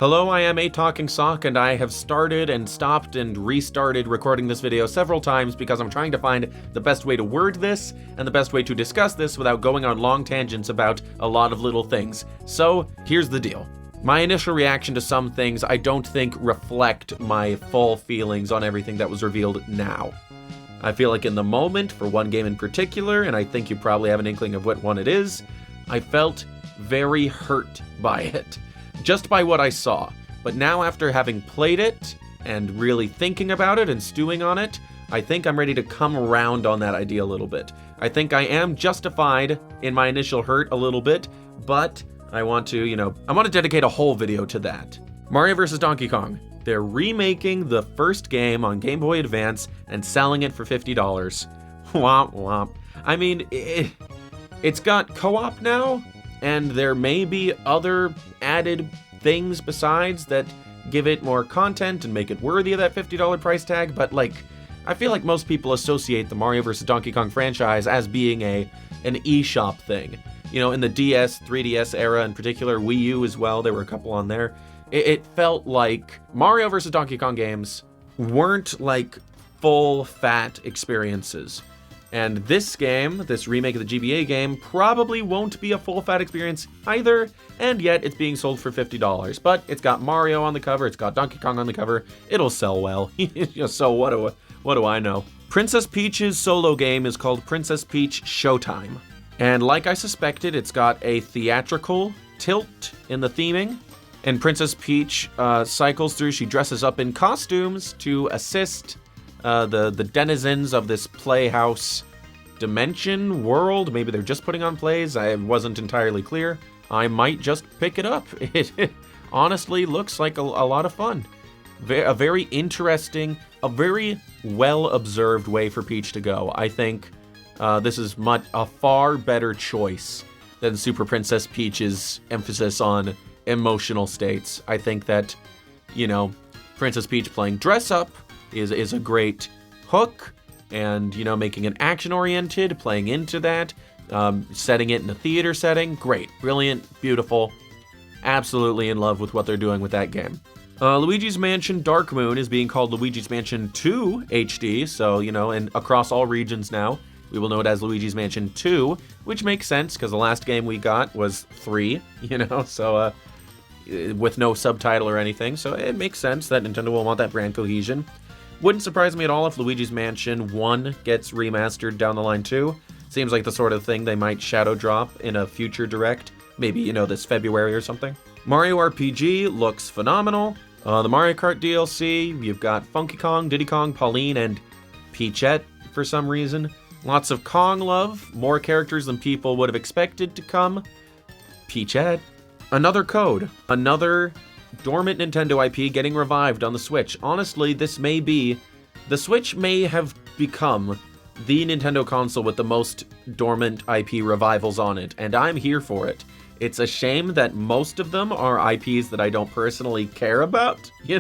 Hello, I am a Talking Sock, and I have started and stopped and restarted recording this video several times because I'm trying to find the best way to word this and the best way to discuss this without going on long tangents about a lot of little things. So, here's the deal. My initial reaction to some things I don't think reflect my full feelings on everything that was revealed now. I feel like in the moment, for one game in particular, and I think you probably have an inkling of what one it is, I felt very hurt by it. Just by what I saw. But now after having played it and really thinking about it and stewing on it, I think I'm ready to come around on that idea a little bit. I think I am justified in my initial hurt a little bit, but I want to, I want to dedicate a whole video to that. Mario vs. Donkey Kong. They're remaking the first game on Game Boy Advance and selling it for $50. Womp womp. I mean, it's got co-op now, and there may be other added things besides that give it more content and make it worthy of that $50 price tag, but I feel like most people associate the Mario vs. Donkey Kong franchise as being an eShop thing. In the DS, 3DS era in particular, Wii U as well, there were a couple on there. It felt like Mario vs. Donkey Kong games weren't like full fat experiences. And this game, this remake of the GBA game, probably won't be a full fat experience either, and yet it's being sold for $50. But it's got Mario on the cover, it's got Donkey Kong on the cover, it'll sell well. So what do I know? Princess Peach's solo game is called Princess Peach Showtime. And like I suspected, it's got a theatrical tilt in the theming. And Princess Peach cycles through, she dresses up in costumes to assist the denizens of this playhouse dimension world. Maybe they're just putting on plays. I wasn't entirely clear. I might just pick it up. It honestly looks like a lot of fun. A very interesting, a very well-observed way for Peach to go. I think this is a far better choice than Super Princess Peach's emphasis on emotional states. I think that, Princess Peach playing dress up is a great hook, and making it action-oriented, playing into that, setting it in a theater setting, great, brilliant, beautiful, absolutely in love with what they're doing with that game. Luigi's Mansion Dark Moon is being called Luigi's Mansion 2 HD, so, and across all regions now, we will know it as Luigi's Mansion 2, which makes sense, because the last game we got was 3, so, with no subtitle or anything, so it makes sense that Nintendo will want that brand cohesion. Wouldn't surprise me at all if Luigi's Mansion 1 gets remastered down the line too. Seems like the sort of thing they might shadow drop in a future direct, maybe, this February or something. Mario RPG looks phenomenal. The Mario Kart DLC, you've got Funky Kong, Diddy Kong, Pauline, and Peachette for some reason. Lots of Kong love, more characters than people would have expected to come. Peachette. Another code, another dormant Nintendo IP getting revived on the Switch. Honestly, the Switch may have become the Nintendo console with the most dormant IP revivals on it, and I'm here for it. It's a shame that most of them are IPs that I don't personally care about, Yeah,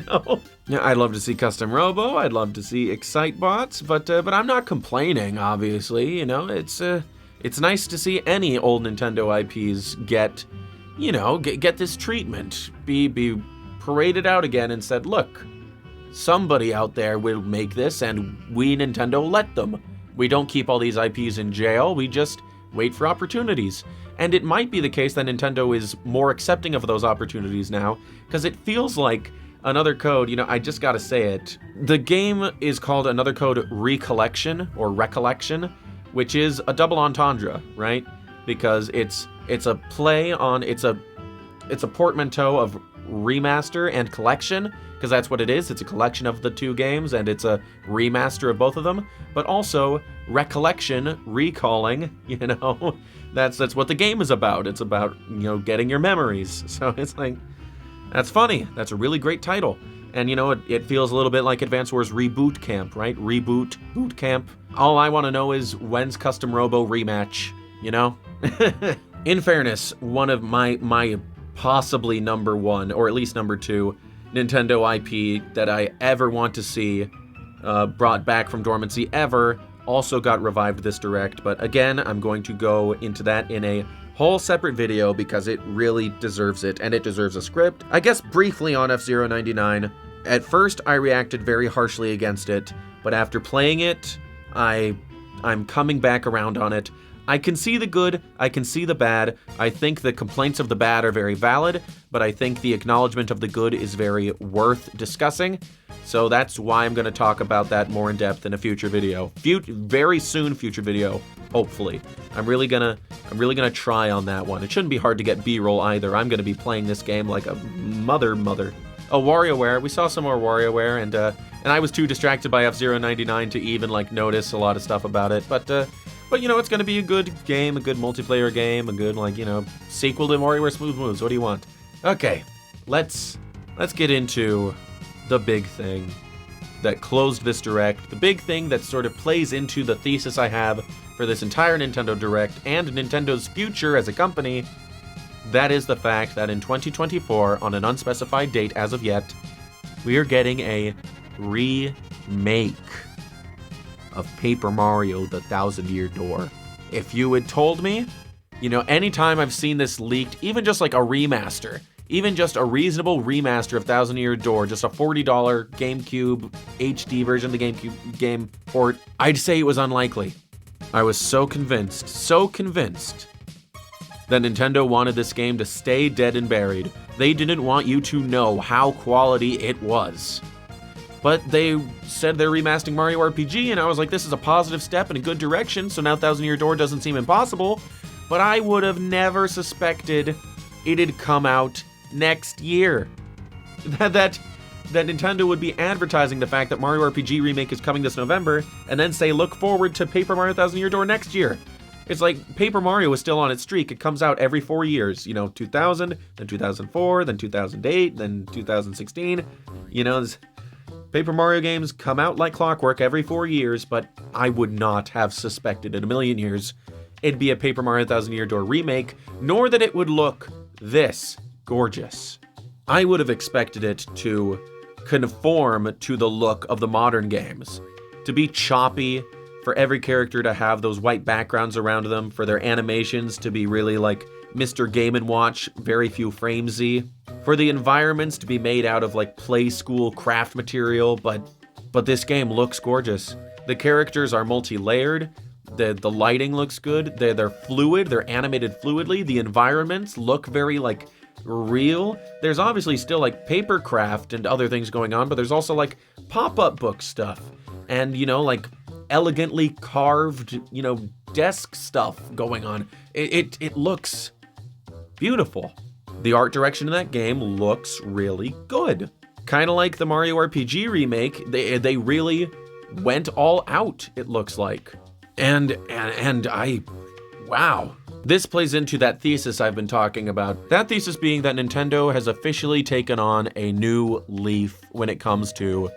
I'd love to see Custom Robo, I'd love to see Excitebots, but I'm not complaining, obviously, It's nice to see any old Nintendo IPs get this treatment, be paraded out again and said, look, somebody out there will make this, and we, Nintendo, let them. We don't keep all these IPs in jail, we just wait for opportunities. And it might be the case that Nintendo is more accepting of those opportunities now, because it feels like Another Code, I just gotta say it. The game is called Another Code Recollection, or Recollection, which is a double entendre, right? Because it's a play on, it's a portmanteau of remaster and collection, because that's what it is. It's a collection of the two games, and it's a remaster of both of them, but also recollection, recalling, that's what the game is about. It's about, getting your memories. So it's like, that's funny. That's a really great title. And it feels a little bit like Advance Wars Reboot Camp, right? Reboot, boot camp. All I want to know is when's Custom Robo rematch, In fairness, one of my possibly number one, or at least number two, Nintendo IP that I ever want to see brought back from dormancy ever also got revived this direct, but again, I'm going to go into that in a whole separate video because it really deserves it, and it deserves a script. I guess briefly on F-Zero 99, at first I reacted very harshly against it, but after playing it, I'm coming back around on it. I can see the good, I can see the bad. I think the complaints of the bad are very valid, but I think the acknowledgement of the good is very worth discussing. So that's why I'm going to talk about that more in depth in a future video. Very soon future video, hopefully. I'm really gonna try on that one. It shouldn't be hard to get B-roll either. I'm gonna be playing this game like a mother. Oh, WarioWare. We saw some more WarioWare, and I was too distracted by F-Zero 99 to even like notice a lot of stuff about it. But you know, it's gonna be a good game, a good multiplayer game, a good sequel to WarioWare Smooth Moves. What do you want? Okay, let's get into the big thing that closed this direct, the big thing that sort of plays into the thesis I have for this entire Nintendo Direct and Nintendo's future as a company. That is the fact that in 2024, on an unspecified date as of yet, we are getting a remake of Paper Mario: The Thousand-Year Door. If you had told me, anytime I've seen this leaked, even just like a remaster, even just a reasonable remaster of Thousand-Year Door, just a $40 GameCube HD version of the GameCube game port, I'd say it was unlikely. I was so convinced that Nintendo wanted this game to stay dead and buried. They didn't want you to know how quality it was. But they said they're remastering Mario RPG, and I was like, this is a positive step in a good direction, so now Thousand-Year Door doesn't seem impossible. But I would have never suspected it'd come out next year. That Nintendo would be advertising the fact that Mario RPG Remake is coming this November, and then say, look forward to Paper Mario Thousand-Year Door next year. It's like Paper Mario is still on its streak. It comes out every 4 years. 2000, then 2004, then 2008, then 2016. Paper Mario games come out like clockwork every 4 years, but I would not have suspected in a million years it'd be a Paper Mario Thousand-Year Door remake, nor that it would look this gorgeous. I would have expected it to conform to the look of the modern games, to be choppy, for every character to have those white backgrounds around them, for their animations to be really like Mr. Game & Watch, very few framesy, for the environments to be made out of like play school craft material, but this game looks gorgeous. The characters are multi-layered, the lighting looks good, they're fluid, they're animated fluidly, the environments look very like real. There's obviously still like paper craft and other things going on, but there's also like pop-up book stuff and like elegantly carved desk stuff going on. It looks beautiful. The art direction in that game looks really good, kind of like the Mario RPG remake. They really went all out, it looks like. And wow. This plays into that thesis I've been talking about. That thesis being that Nintendo has officially taken on a new leaf when it comes to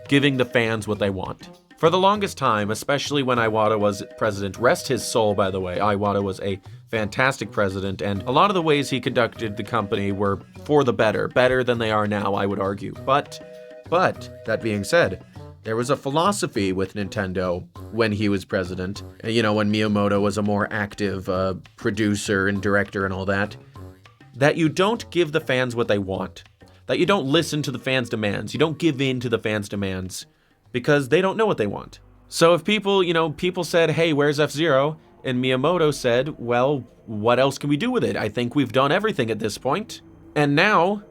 giving the fans what they want. For the longest time, especially when Iwata was president, rest his soul, by the way, Iwata was a fantastic president, and a lot of the ways he conducted the company were for the better than they are now, I would argue. But, that being said, there was a philosophy with Nintendo when he was president, when Miyamoto was a more active producer and director and all that you don't give the fans what they want, that you don't listen to the fans' demands, you don't give in to the fans' demands, because they don't know what they want. So if people said, hey, where's F-Zero? And Miyamoto said, well, what else can we do with it? I think we've done everything at this point. And now,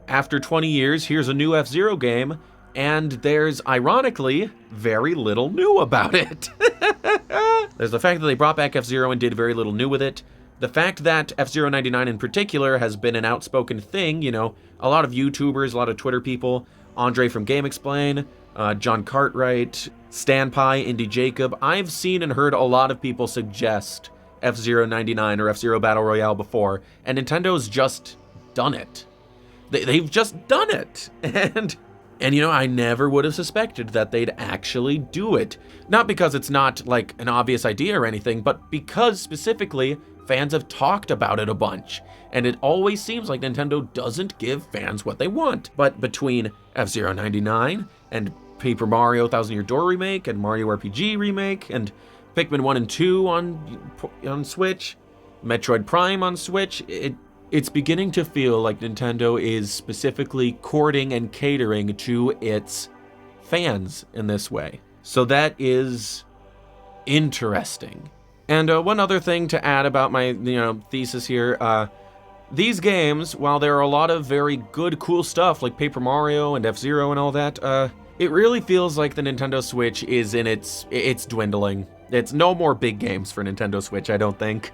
after 20 years, here's a new F-Zero game, and there's, ironically, very little new about it. There's the fact that they brought back F-Zero and did very little new with it. The fact that F-Zero 99 in particular has been an outspoken thing, a lot of YouTubers, a lot of Twitter people, Andre from GameXplain, John Cartwright, StanPie, Indy Jacob. I've seen and heard a lot of people suggest F-Zero 99 or F-Zero Battle Royale before, and Nintendo's just done it. They've just done it. And I never would have suspected that they'd actually do it. Not because it's not like an obvious idea or anything, but because specifically fans have talked about it a bunch. And it always seems like Nintendo doesn't give fans what they want. But between F-Zero 99 and Paper Mario Thousand Year Door remake and Mario RPG remake and Pikmin 1 and 2 on Switch, Metroid Prime on Switch. It's beginning to feel like Nintendo is specifically courting and catering to its fans in this way. So that is interesting. And one other thing to add about my thesis here, these games, while there are a lot of very good, cool stuff like Paper Mario and F-Zero and all that, it really feels like the Nintendo Switch is in it's dwindling. It's no more big games for Nintendo Switch, I don't think.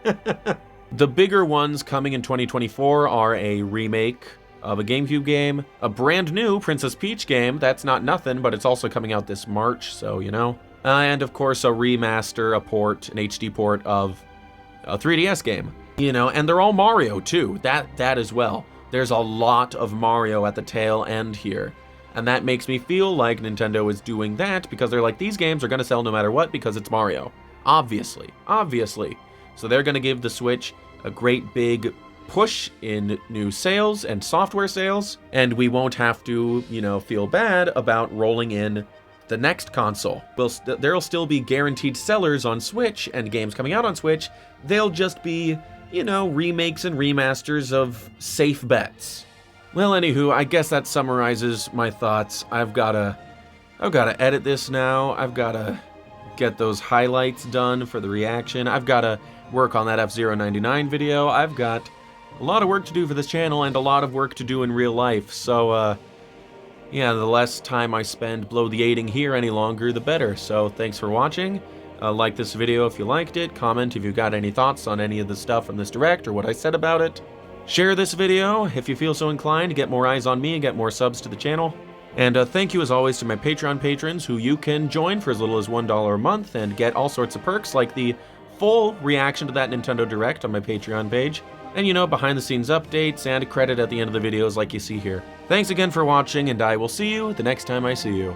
The bigger ones coming in 2024 are a remake of a GameCube game, a brand new Princess Peach game, that's not nothing, but it's also coming out this March, so and of course a remaster, a port, an HD port of a 3DS game, and they're all Mario too, that as well. There's a lot of Mario at the tail end here, and that makes me feel like Nintendo is doing that because they're like, these games are gonna sell no matter what because it's Mario. Obviously. So they're gonna give the Switch a great big push in new sales and software sales, and we won't have to, feel bad about rolling in the next console. There'll still be guaranteed sellers on Switch and games coming out on Switch. They'll just be, remakes and remasters of safe bets. Well, anywho, I guess that summarizes my thoughts. I've gotta edit this now. I've gotta get those highlights done for the reaction. I've gotta work on that F-Zero 99 video. I've got a lot of work to do for this channel and a lot of work to do in real life. So, yeah, the less time I spend bloviating here any longer, the better. So, thanks for watching. Like this video if you liked it. Comment if you've got any thoughts on any of the stuff from this direct or what I said about it. Share this video if you feel so inclined to get more eyes on me and get more subs to the channel. And thank you as always to my Patreon patrons who you can join for as little as $1 a month and get all sorts of perks like the full reaction to that Nintendo Direct on my Patreon page. And behind the scenes updates and a credit at the end of the videos like you see here. Thanks again for watching, and I will see you the next time I see you.